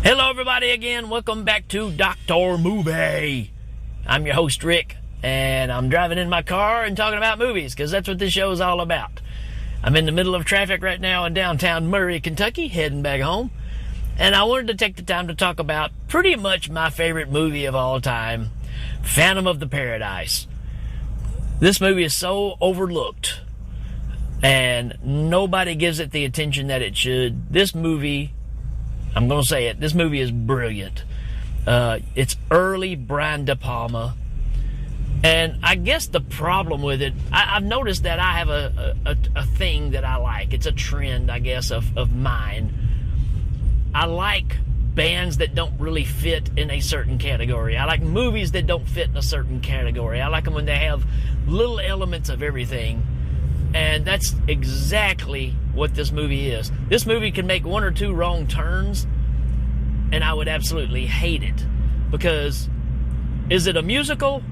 Hello everybody again, welcome back to Dr. Movie. I'm your host Rick, and I'm driving in my car and talking about movies, because that's what this show is all about. I'm in the middle of traffic right now in downtown Murray, Kentucky, heading back home, and I wanted to take the time to talk about pretty much my favorite movie of all time, Phantom of the Paradise. This movie is so overlooked, and nobody gives it the attention that it should. This movie, I'm going to say it, this movie is brilliant. It's early Brian De Palma. And I guess the problem with it, I've noticed that I have a thing that I like. It's a trend, I guess, of mine. I like bands that don't really fit in a certain category. I like movies that don't fit in a certain category. I like them when they have little elements of everything. And that's exactly what this movie is. This movie can make one or two wrong turns, and I would absolutely hate it. Because, is it a musical?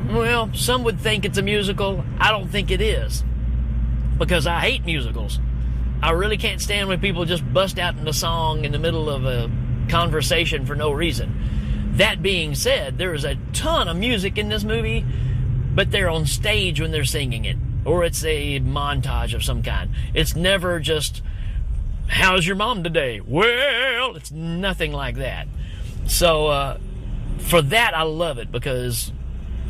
Well, some would think it's a musical. I don't think it is. Because I hate musicals. I really can't stand when people just bust out in a song in the middle of a conversation for no reason. That being said, there is a ton of music in this movie, but they're on stage when they're singing it. Or it's a montage of some kind. It's never just, how's your mom today? Well, it's nothing like that. So, for that, I love it, because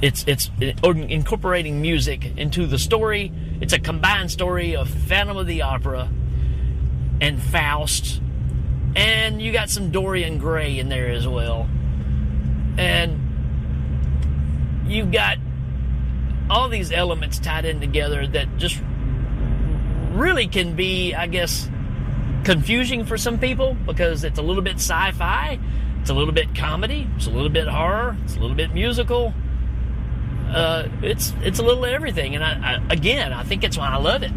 it's incorporating music into the story. It's a combined story of Phantom of the Opera and Faust. And you got some Dorian Gray in there as well. And you've got all these elements tied in together that just really can be, I guess, confusing for some people, because it's a little bit sci-fi, it's a little bit comedy, it's a little bit horror, it's a little bit musical. It's a little everything, and I think that's why I love it.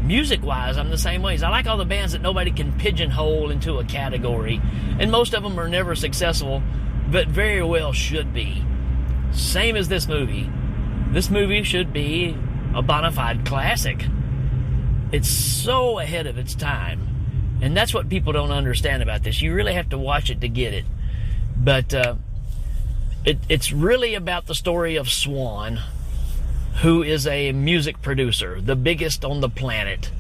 Music-wise, I'm the same ways. I like all the bands that nobody can pigeonhole into a category, and most of them are never successful, but very well should be. Same as this movie. This movie should be a bona fide classic. It's so ahead of its time. And that's what people don't understand about this. You really have to watch it to get it. But it's really about the story of Swan, who is a music producer, the biggest on the planet.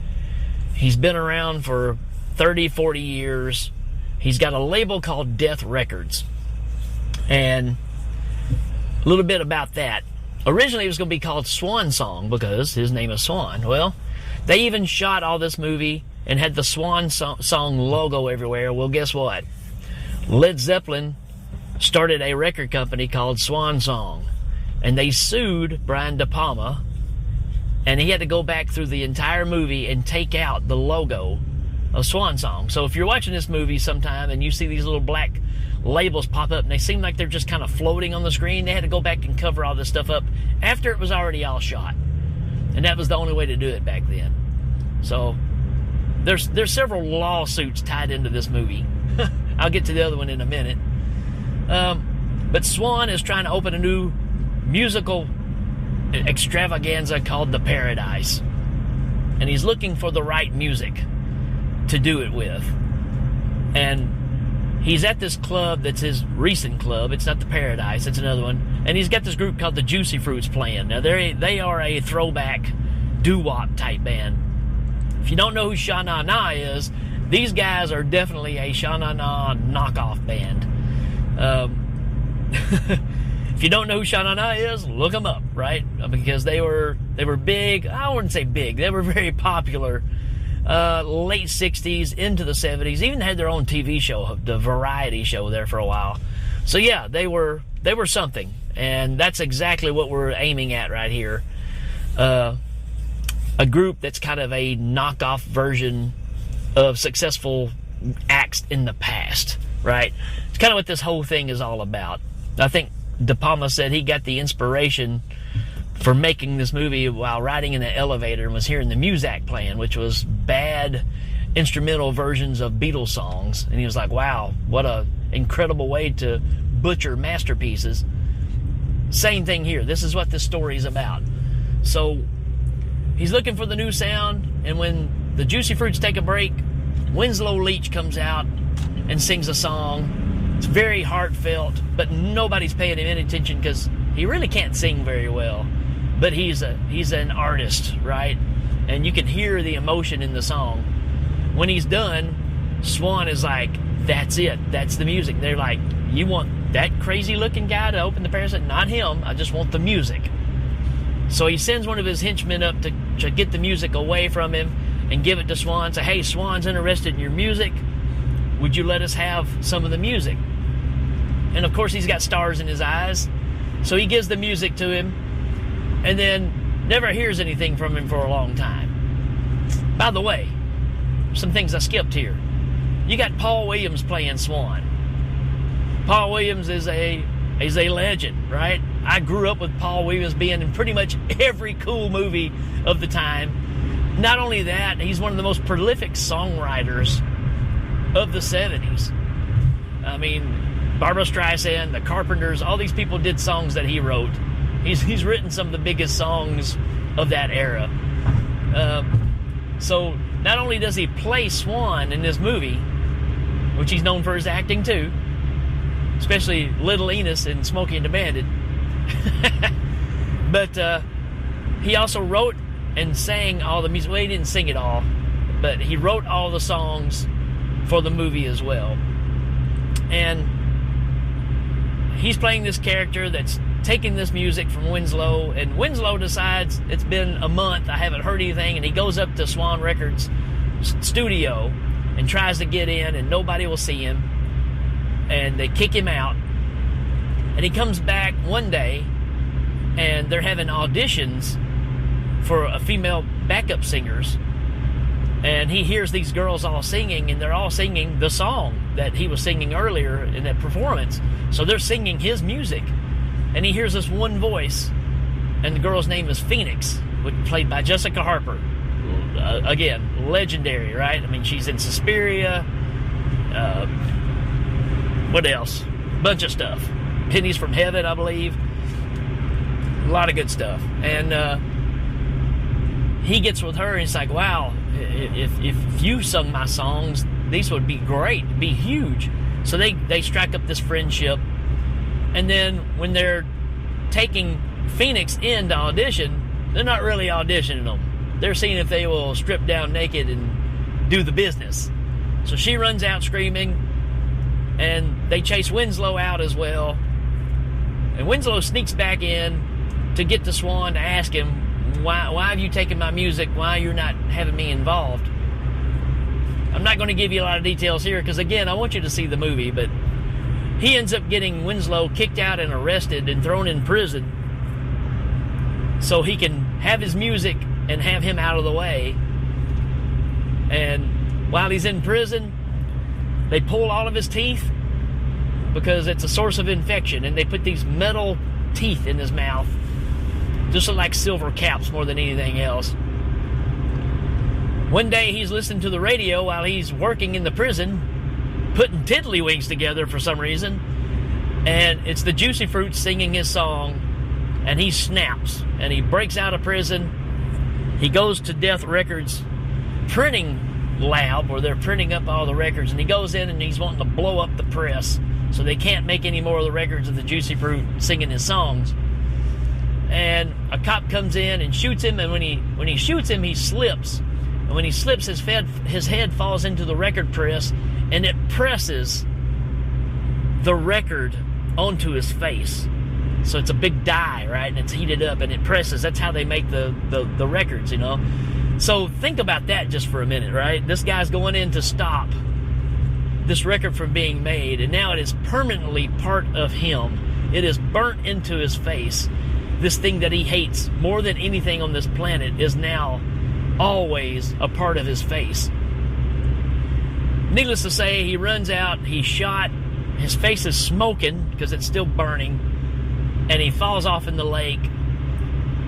He's been around for 30, 40 years. He's got a label called Death Records. And a little bit about that. Originally, it was going to be called Swan Song, because his name is Swan. Well, they even shot all this movie and had the Swan Song logo everywhere. Well, guess what? Led Zeppelin started a record company called Swan Song, and they sued Brian De Palma, and he had to go back through the entire movie and take out the logo of Swan Song. So if you're watching this movie sometime and you see these little black labels pop up and they seem like they're just kind of floating on the screen, they had to go back and cover all this stuff up after it was already all shot. And that was the only way to do it back then. So there's several lawsuits tied into this movie. I'll get to the other one in a minute. But Swan is trying to open a new musical extravaganza called The Paradise. And he's looking for the right music to do it with. And he's at this club that's his recent club. It's not the Paradise, it's another one. And he's got this group called the Juicy Fruits playing. Now, they are a throwback doo-wop type band. If you don't know who Sha Na Na is, these guys are definitely a Sha Na Na knockoff band. If you don't know who Sha Na Na is, look them up, right? Because they were big. I wouldn't say big. They were very popular. Late 60s into the 70s, even had their own TV show, the variety show there for a while. So yeah, they were something, and that's exactly what we're aiming at right here. A group that's kind of a knockoff version of successful acts in the past, right? It's kind of what this whole thing is all about. I think De Palma said he got the inspiration for making this movie while riding in an elevator and was hearing the Muzak playing, which was bad instrumental versions of Beatles songs. And he was like, wow, what a incredible way to butcher masterpieces. Same thing here. This is what this story is about. So he's looking for the new sound, and when the Juicy Fruits take a break, Winslow Leach comes out and sings a song. It's very heartfelt, but nobody's paying him any attention because he really can't sing very well. But he's an artist, right? And you can hear the emotion in the song. When he's done, Swan is like, that's it. That's the music. They're like, you want that crazy-looking guy to open the parasite? Not him. I just want the music. So he sends one of his henchmen up to get the music away from him and give it to Swan. Say, hey, Swan's interested in your music. Would you let us have some of the music? And, of course, he's got stars in his eyes. So he gives the music to him and then never hears anything from him for a long time. By the way, some things I skipped here. You got Paul Williams playing Swan. Paul Williams is a legend, right? I grew up with Paul Williams being in pretty much every cool movie of the time. Not only that, he's one of the most prolific songwriters of the 70s. I mean, Barbra Streisand, the Carpenters, all these people did songs that he wrote. He's written some of the biggest songs of that era. So not only does he play Swan in this movie, which he's known for his acting too, especially Little Enos in Smokey and the Bandit, but he also wrote and sang all the music. Well, he didn't sing it all, but he wrote all the songs for the movie as well. And he's playing this character that's taking this music from Winslow, and Winslow decides it's been a month, I haven't heard anything, and he goes up to Swan Records studio and tries to get in, and nobody will see him, and they kick him out. And he comes back one day, and they're having auditions for a female backup singers, and he hears these girls all singing, and they're all singing the song that he was singing earlier in that performance. So they're singing his music, and he hears this one voice, and the girl's name is Phoenix, played by Jessica Harper. Again, legendary, right? I mean, she's in Suspiria. What else? Bunch of stuff. Pennies from Heaven, I believe. A lot of good stuff. And he gets with her, and it's like, wow, if you sung my songs, these would be great, be huge. So they strike up this friendship. And then when they're taking Phoenix in to audition, they're not really auditioning them. They're seeing if they will strip down naked and do the business. So she runs out screaming, and they chase Winslow out as well. And Winslow sneaks back in to get to Swan to ask him, why have you taken my music? Why you're not having me involved? I'm not going to give you a lot of details here because, again, I want you to see the movie, but he ends up getting Winslow kicked out and arrested and thrown in prison so he can have his music and have him out of the way. And while he's in prison, they pull all of his teeth because it's a source of infection, and they put these metal teeth in his mouth, just look like silver caps more than anything else. One day he's listening to the radio while he's working in the prison, putting tiddlywinks together for some reason, and it's the Juicy Fruit singing his song, and he snaps, and he breaks out of prison. He goes to Death Records printing lab where they're printing up all the records, and he goes in and he's wanting to blow up the press so they can't make any more of the records of the Juicy Fruit singing his songs. And a cop comes in and shoots him, and when he shoots him, he slips. And when he slips, his head falls into the record press, and it presses the record onto his face. So it's a big die, right? And it's heated up, and it presses. That's how they make the records, you know? So think about that just for a minute, right? This guy's going in to stop this record from being made, and now it is permanently part of him. It is burnt into his face. This thing that he hates more than anything on this planet is now always a part of his face. Needless to say, he runs out, he's shot, his face is smoking because it's still burning, and he falls off in the lake,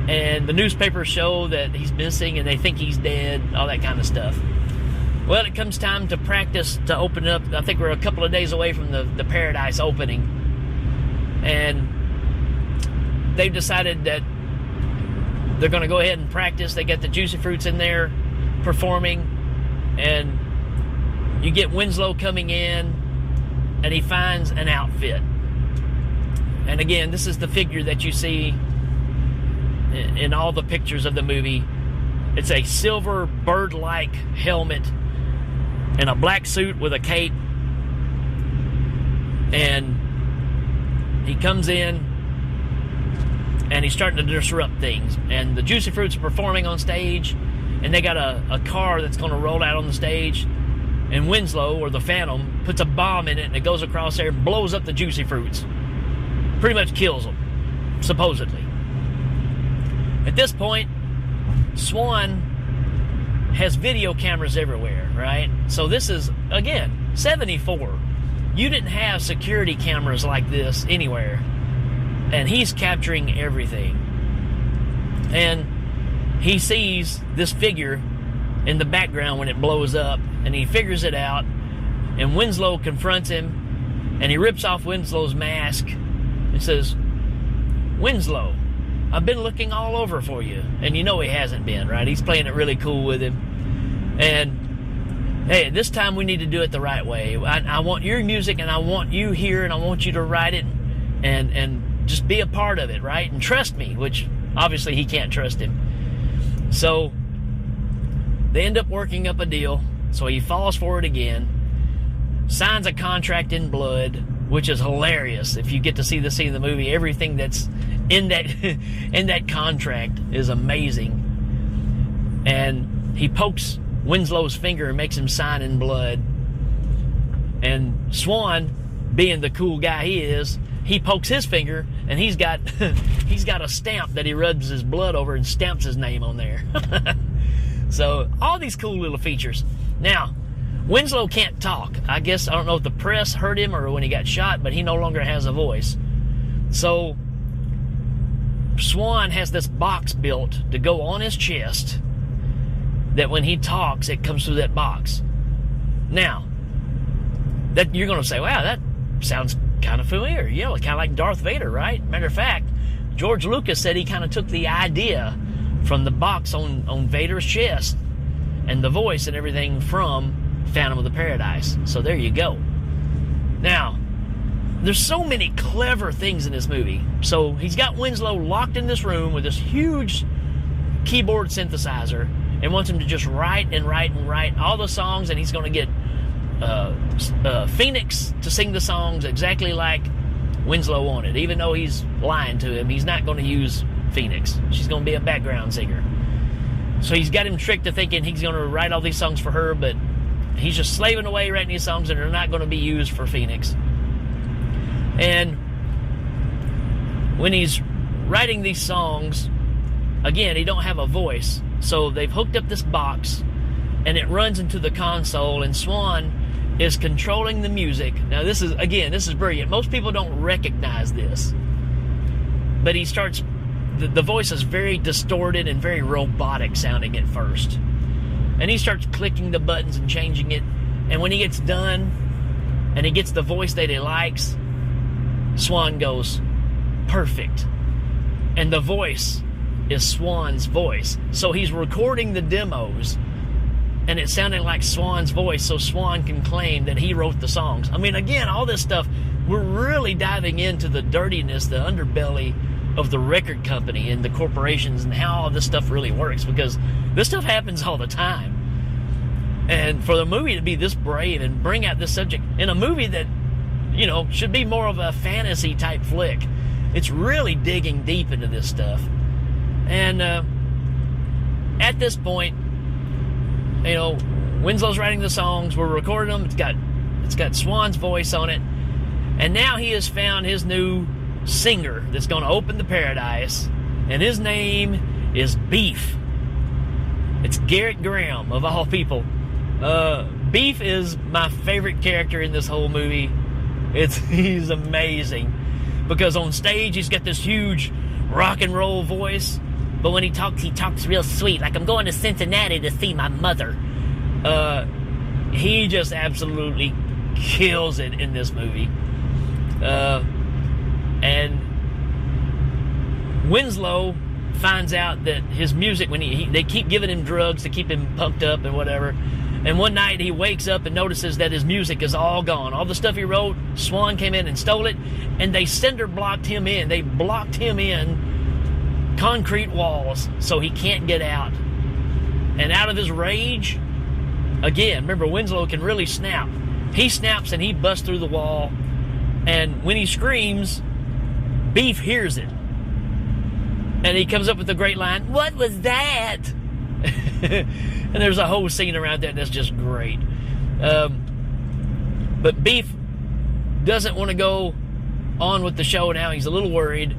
and the newspapers show that he's missing and they think he's dead, all that kind of stuff. Well, it comes time to practice to open up. I think we're a couple of days away from the Paradise opening, and they've decided that they're going to go ahead and practice. They got the Juicy Fruits in there performing, and you get Winslow coming in, and he finds an outfit. And again, this is the figure that you see in all the pictures of the movie. It's a silver bird-like helmet and a black suit with a cape. And he comes in and he's starting to disrupt things. And the Juicy Fruits are performing on stage, and they got a car that's going to roll out on the stage. And Winslow, or the Phantom, puts a bomb in it, and it goes across there and blows up the Juicy Fruits. Pretty much kills them, supposedly. At this point, Swan has video cameras everywhere, right? So this is, again, 74. You didn't have security cameras like this anywhere. And he's capturing everything. And he sees this figure in the background when it blows up, and he figures it out. And Winslow confronts him, and he rips off Winslow's mask and says, "Winslow, I've been looking all over for you." And you know he hasn't been, right? He's playing it really cool with him. And hey, this time we need to do it the right way. I want your music, and I want you here, and I want you to write it and just be a part of it, right? And trust me, which obviously he can't trust him. So they end up working up a deal. So he falls for it again, signs a contract in blood, which is hilarious. If you get to see the scene in the movie, everything that's in that in that contract is amazing. And he pokes Winslow's finger and makes him sign in blood. And Swan, being the cool guy he is, he pokes his finger, and he's got a stamp that he rubs his blood over and stamps his name on there. So all these cool little features. Now, Winslow can't talk. I guess, I don't know if the press hurt him or when he got shot, but he no longer has a voice. So Swan has this box built to go on his chest that when he talks, it comes through that box. Now, that you're going to say, wow, that sounds kind of familiar. Yeah, kind of like Darth Vader, right? Matter of fact, George Lucas said he kind of took the idea from the box on Vader's chest and the voice and everything from Phantom of the Paradise. So there you go. Now, there's so many clever things in this movie. So he's got Winslow locked in this room with this huge keyboard synthesizer and wants him to just write and write and write all the songs, and he's going to get Phoenix to sing the songs exactly like Winslow wanted. Even though he's lying to him, he's not going to use Phoenix. She's going to be a background singer. So he's got him tricked to thinking he's going to write all these songs for her, but he's just slaving away writing these songs, and they're not going to be used for Phoenix. And when he's writing these songs, again, he don't have a voice. So they've hooked up this box, and it runs into the console, and Swan is controlling the music. Now this is brilliant. Most people don't recognize this. But he starts, the voice is very distorted and very robotic sounding at first. And he starts clicking the buttons and changing it. And when he gets done, and he gets the voice that he likes, Swan goes, perfect. And the voice is Swan's voice. So he's recording the demos, and it sounded like Swan's voice, so Swan can claim that he wrote the songs. I mean, again, all this stuff, we're really diving into the dirtiness, the underbelly of the record company and the corporations and how all this stuff really works, because this stuff happens all the time. And for the movie to be this brave and bring out this subject in a movie that, you know, should be more of a fantasy type flick, it's really digging deep into this stuff. And at this point, you know, Winslow's writing the songs, we're recording them, it's got Swan's voice on it, and now he has found his new singer that's going to open the Paradise, and his name is Beef. It's Garrett Graham, of all people. Beef is my favorite character in this whole movie. He's amazing, because on stage he's got this huge rock and roll voice, but when he talks real sweet, like I'm going to Cincinnati to see my mother. He just absolutely kills it in this movie. And Winslow finds out that his music, when they keep giving him drugs to keep him pumped up and whatever, And one night he wakes up and notices that his music is all gone. All the stuff he wrote, Swan came in and stole it, and they cinder blocked him in. They blocked him in concrete walls so he can't get out. And out of his rage, again, remember, Winslow can really snap. He snaps and he busts through the wall. And when he screams, Beef hears it. And he comes up with the great line, "What was that?" And there's a whole scene around that that's just great. But Beef doesn't want to go on with the show now. He's a little worried.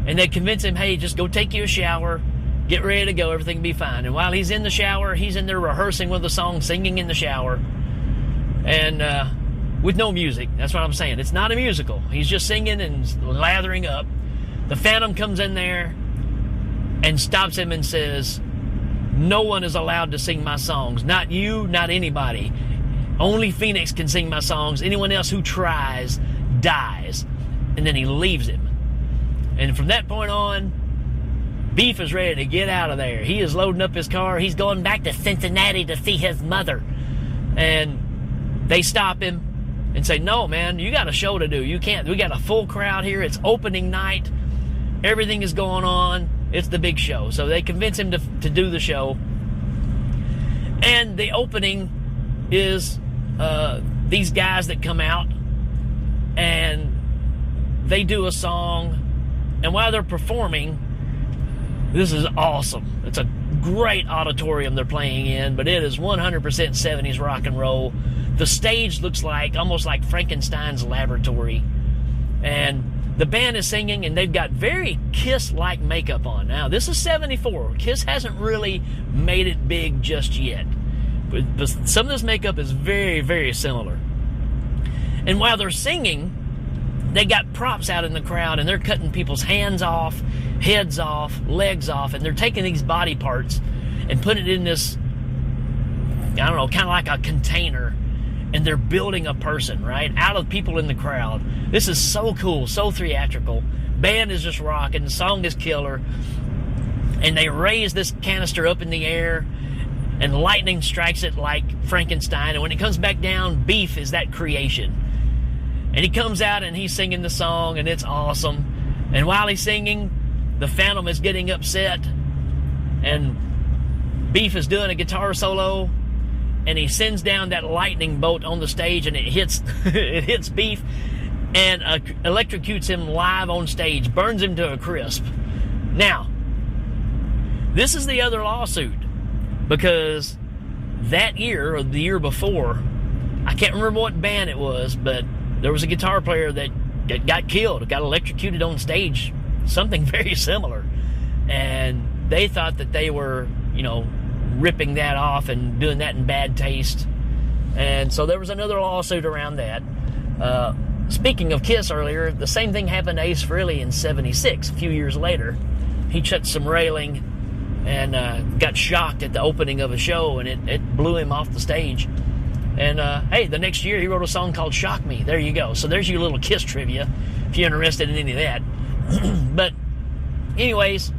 And they convince him, hey, just go take you a shower, get ready to go, everything will be fine. And while he's in the shower, he's in there rehearsing with the song, singing in the shower. And with no music. That's what I'm saying. It's not a musical. He's just singing and lathering up. The Phantom comes in there and stops him and says, no one is allowed to sing my songs. Not you, not anybody. Only Phoenix can sing my songs. Anyone else who tries dies. And then he leaves him. And from that point on, Beef is ready to get out of there. He is loading up his car. He's going back to Cincinnati to see his mother. And they stop him and say, no, man, you got a show to do. You can't. We got a full crowd here. It's opening night. Everything is going on. It's the big show. So they convince him to do the show. And the opening is these guys that come out and they do a song. And while they're performing, this is awesome. It's a great auditorium they're playing in, but it is 100% 70s rock and roll. The stage looks like almost like Frankenstein's laboratory. And the band is singing, and they've got very Kiss-like makeup on. Now, this is 74. Kiss hasn't really made it big just yet. But some of this makeup is very, very similar. And while they're singing, they got props out in the crowd, and they're cutting people's hands off, heads off, legs off, and they're taking these body parts and putting it in this, I don't know, kind of like a container, and they're building a person, right, out of people in the crowd. This is so cool, so theatrical. Band is just rocking. The song is killer. And they raise this canister up in the air, and lightning strikes it like Frankenstein, and when it comes back down, Beef is that creation. And he comes out and he's singing the song, and it's awesome. And while he's singing, the Phantom is getting upset, and Beef is doing a guitar solo, and he sends down that lightning bolt on the stage, and it hits it hits Beef and electrocutes him live on stage, burns him to a crisp. Now, this is the other lawsuit, because that year or the year before, I can't remember what band it was, but there was a guitar player that got killed, got electrocuted on stage, something very similar. And they thought that they were, ripping that off and doing that in bad taste. And so there was another lawsuit around that. Speaking of Kiss earlier, the same thing happened to Ace Frehley in 76, a few years later. He touched some railing and got shocked at the opening of a show, and it blew him off the stage. And, hey, the next year he wrote a song called Shock Me. There you go. So there's your little Kiss trivia, if you're interested in any of that. But, anyways,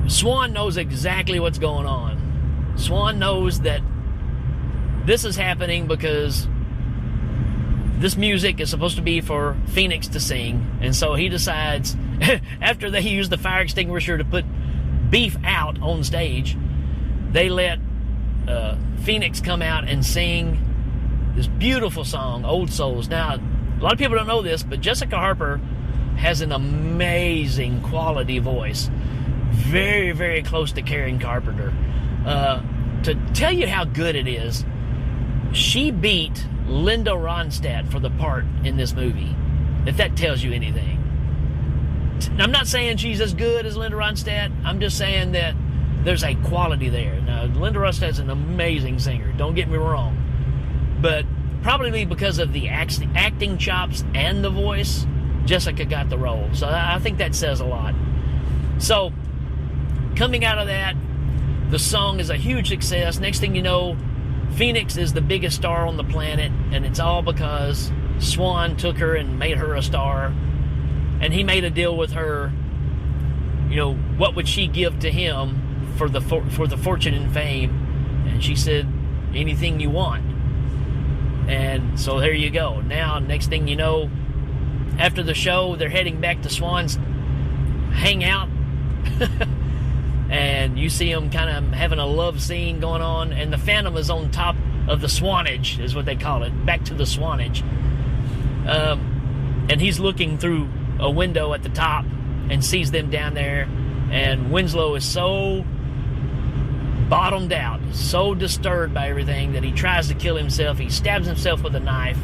Swan knows exactly what's going on. Swan knows that this is happening because this music is supposed to be for Phoenix to sing. And so he decides, after they use the fire extinguisher to put Beef out on stage, they let Phoenix come out and sing this beautiful song, Old Souls. Now, a lot of people don't know this, but Jessica Harper has an amazing quality voice. Very, very close to Karen Carpenter. To tell you how good it is, she beat Linda Ronstadt for the part in this movie, if that tells you anything. I'm not saying she's as good as Linda Ronstadt. I'm just saying that there's a quality there. Now, Linda Ronstadt's an amazing singer, don't get me wrong. But probably because of the acting chops and the voice, Jessica got the role. So I think that says a lot. So, coming out of that, the song is a huge success. Next thing you know, Phoenix is the biggest star on the planet, and it's all because Swan took her and made her a star. And he made a deal with her, what would she give to him for the fortune and fame. And she said, anything you want. And so there you go. Now, next thing you know, after the show, they're heading back to Swan's hangout. And you see them kind of having a love scene going on. And the Phantom is on top of the Swanage, is what they call it. Back to the Swanage. And he's looking through a window at the top and sees them down there. And Winslow is so bottomed out, so disturbed by everything that he tries to kill himself. He stabs himself with a knife,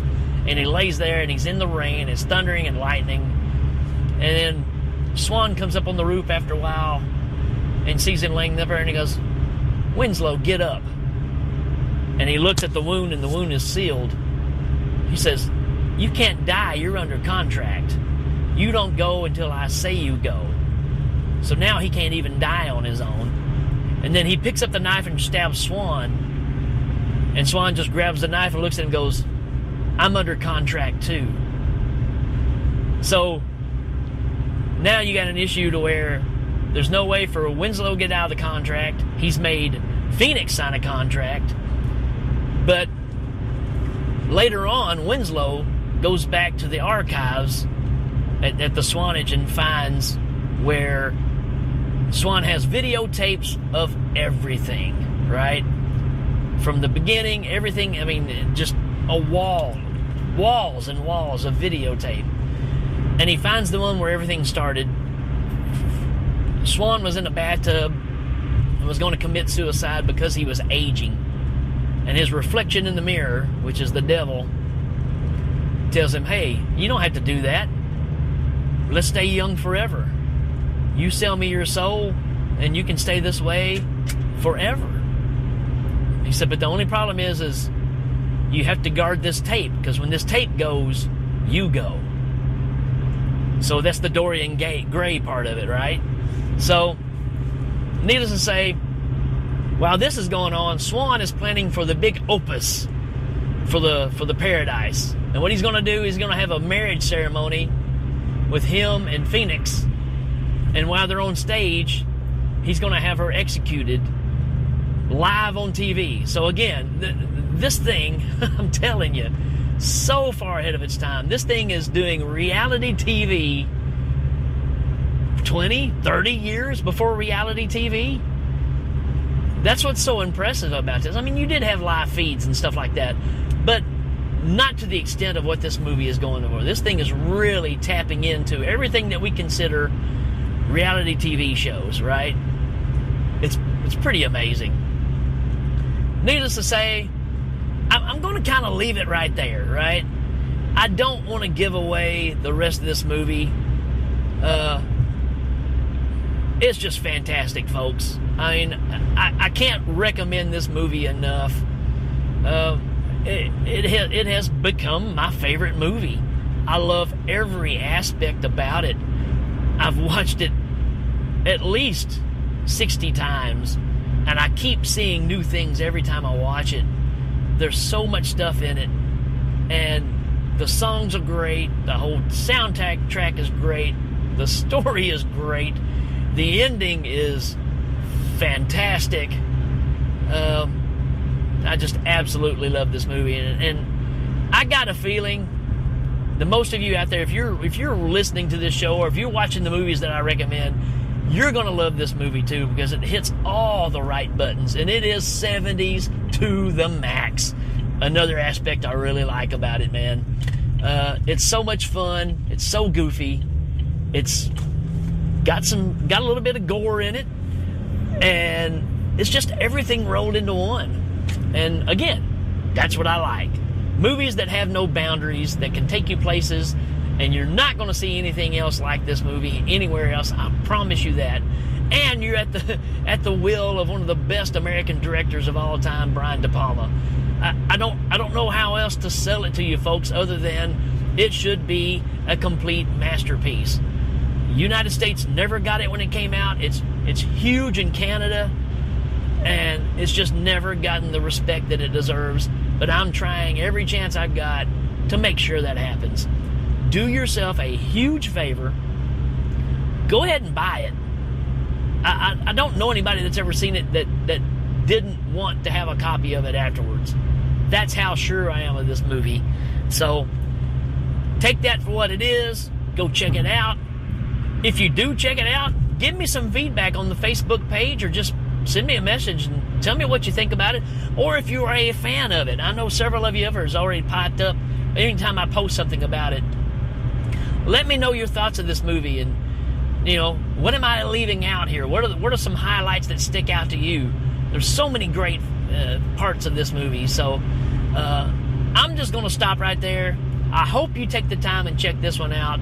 and he lays there, and he's in the rain. It's thundering and lightning. And then Swan comes up on the roof after a while and sees him laying there, and he goes, Winslow, get up. And he looks at the wound, and the wound is sealed. He says, you can't die. You're under contract. You don't go until I say you go. So now he can't even die on his own. And then he picks up the knife and stabs Swan. And Swan just grabs the knife and looks at him and goes, I'm under contract too. So now you got an issue to where there's no way for Winslow to get out of the contract. He's made Phoenix sign a contract. But later on, Winslow goes back to the archives at the Swanage and finds where Swan has videotapes of everything, right? From the beginning, everything, I mean, just a walls and walls of videotape. And he finds the one where everything started. Swan was in a bathtub and was going to commit suicide because he was aging. And his reflection in the mirror, which is the devil, tells him, hey, you don't have to do that. Let's stay young forever. You sell me your soul, and you can stay this way forever. He said, but the only problem is you have to guard this tape, because when this tape goes, you go. So that's the Dorian Gray part of it, right? So, needless to say, while this is going on, Swan is planning for the big opus for the Paradise. And what he's going to do, he's going to have a marriage ceremony with him and Phoenix. And while they're on stage, he's going to have her executed live on TV. So again, this thing, I'm telling you, so far ahead of its time. This thing is doing reality TV 20, 30 years before reality TV. That's what's so impressive about this. I mean, you did have live feeds and stuff like that, but not to the extent of what this movie is going over. This thing is really tapping into everything that we consider reality TV shows, right? It's pretty amazing. Needless to say, I'm going to kind of leave it right there, right? I don't want to give away the rest of this movie. It's just fantastic, folks. I mean, I can't recommend this movie enough. It has become my favorite movie. I love every aspect about it. I've watched it at least 60 times, and I keep seeing new things every time I watch it. There's so much stuff in it, and the songs are great. The whole soundtrack is great. The story is great. The ending is fantastic. I just absolutely love this movie, and I got a feeling that most of you out there, if you're listening to this show or if you're watching the movies that I recommend, you're going to love this movie too, because it hits all the right buttons, and it is 70s to the max. Another aspect I really like about it, man. It's so much fun. It's so goofy. It's got a little bit of gore in it, and it's just everything rolled into one. And again, that's what I like. Movies that have no boundaries, that can take you places, and you're not going to see anything else like this movie anywhere else. I promise you that. And you're at the will of one of the best American directors of all time, Brian De Palma. I don't know how else to sell it to you folks other than it should be a complete masterpiece. United States never got it when it came out. It's huge in Canada, and it's just never gotten the respect that it deserves. But I'm trying every chance I've got to make sure that happens. Do yourself a huge favor. Go ahead and buy it. I don't know anybody that's ever seen it that didn't want to have a copy of it afterwards. That's how sure I am of this movie. So take that for what it is. Go check it out. If you do check it out, give me some feedback on the Facebook page, or just send me a message and tell me what you think about it. Or if you are a fan of it. I know several of you has already piped up anytime I post something about it. Let me know your thoughts of this movie, and what am I leaving out here? What are some highlights that stick out to you? There's so many great parts of this movie. So I'm just going to stop right there. I hope you take the time and check this one out.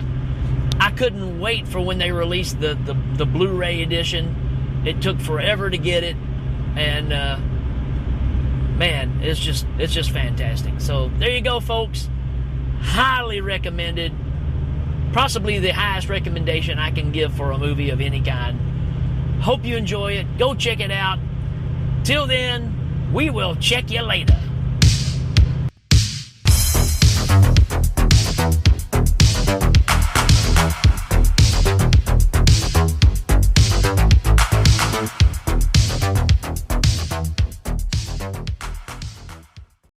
I couldn't wait for when they released the Blu-ray edition. It took forever to get it, and man, it's just fantastic. So there you go, folks. Highly recommended. Possibly the highest recommendation I can give for a movie of any kind. Hope you enjoy it. Go check it out. Till then, we will check you later.